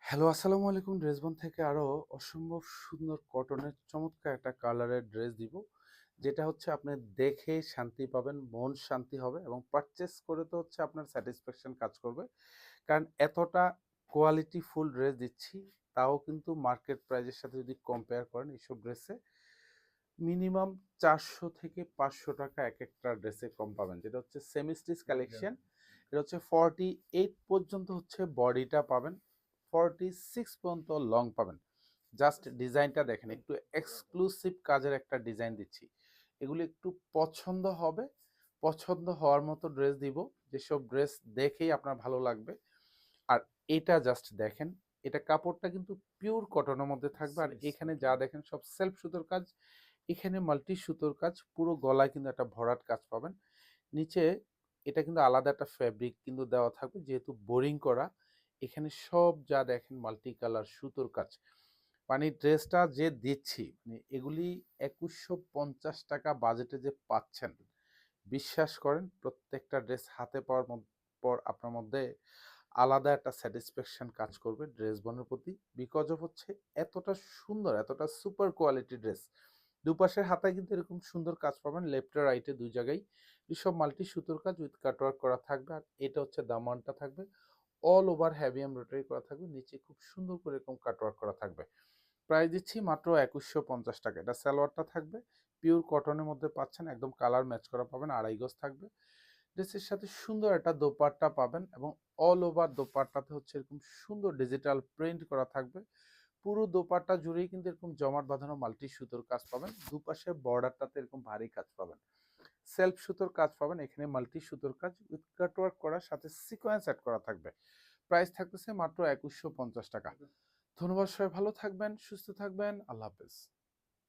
Hello, আসসালামু আলাইকুম। ড্রেসবন থেকে আরো অসম্ভব সুন্দর কটনের চমৎকার একটা কালারের ড্রেস দিব। যেটা হচ্ছে আপনি দেখে শান্তি পাবেন, মন শান্তি হবে এবং পারচেজ করে তো হচ্ছে আপনার স্যাটিসফ্যাকশন কাজ করবে। কারণ এতটা কোয়ালিটি ফুল ড্রেস দিচ্ছি, তাও কিন্তু মার্কেট প্রাইজের সাথে যদি কম্পেয়ার করেন এইসব ড্রেসে মিনিমাম ৪০০ থেকে ৫০০ টাকা একেকটা ড্রেসে কম পাবেন। যেটা হচ্ছে সেমি স্টিচ কালেকশন। এটা হচ্ছে 48 পর্যন্ত হচ্ছে বডিটা পাবেন, 46 পর্যন্ত লং পাবেন। জাস্ট ডিজাইনটা দেখেন, একটু এক্সক্লুসিভ কাজের একটা ডিজাইন দিচ্ছি। এগুলো একটু পছন্দ হবে, পছন্দ হওয়ার মতো ড্রেস দিব, যেসব ড্রেস দেখেই আপনার ভালো লাগবে। আর এটা জাস্ট দেখেন, এটা কাপড়টা কিন্তু পিওর কটনের মধ্যে থাকবে। আর এখানে যা দেখেন সব সেলফ সুতোর কাজ, এখানে মাল্টি সুতোর কাজ, পুরো গলায় কিন্তু একটা ভরাট কাজ পাবেন। নিচে এটা কিন্তু আলাদা একটা ফ্যাব্রিক কিন্তু দেওয়া থাকবে, যেহেতু বোরিং করা। এখানে সব যা দেখেন মাল্টি কালার সুতোর কাজ। মানে ড্রেসটা যে দিচ্ছি, মানে এগুলি ২১৫০ টাকা বাজেটে যে পাচ্ছেন, বিশ্বাস করেন প্রত্যেকটা ড্রেস হাতে পাওয়ার পর আপনার মধ্যে আলাদা একটা স্যাটিসফ্যাকশন কাজ করবে ড্রেস বনের প্রতি। বিকজ অফ হচ্ছে এতটা সুন্দর, এতটা সুপার কোয়ালিটি ড্রেস। দুপাশের হাতায় কিন্তু এরকম সুন্দর কাজ পাবেন, লেফট আর রাইটে দুই জায়গায়। এসব মাল্টি সুতোর কাজ উইথ কাটওয়ার্ক করা থাকবে। আর এটা হচ্ছে দামানটা থাকবে অল ওভার হেভি এমব্রয়ডারি করা থাকবে, নিচে খুব সুন্দর করে এরকম কাটওয়ার্ক করা থাকবে। প্রাইস দিচ্ছি মাত্র ২১৫০ টাকা। এটা সালোয়ারটা থাকবে পিওর কটনের মধ্যে পাচ্ছেন, একদম কালার ম্যাচ করা পাবেন, আড়াই গজ থাকবে। ড্রেসের সাথে সুন্দর একটা দোপাট্টা পাবেন এবং অল ওভার দোপাট্টাতে হচ্ছে এরকম সুন্দর ডিজিটাল প্রিন্ট করা থাকবে। পুরো দোপাট্টা জুড়েই কিন্তু এরকম জমাট বাঁধানো মাল্টি সুতোর কাজ পাবেন। দুপাশে বর্ডারটাতে এরকম ভারী কাজ পাবেন, সেলফ সুতোর কাজ পাবেন। এখানে মাল্টি সুতোর কাজ উইথ কাটওয়ার্ক করার সাথে সিকোয়েন্স অ্যাড করা থাকবে। প্রাইস থাকতেছে মাত্র ২১৫০ টাকা। ধন্যবাদ, সবাই ভালো থাকবেন, সুস্থ থাকবেন, আল্লাহ হাফেজ।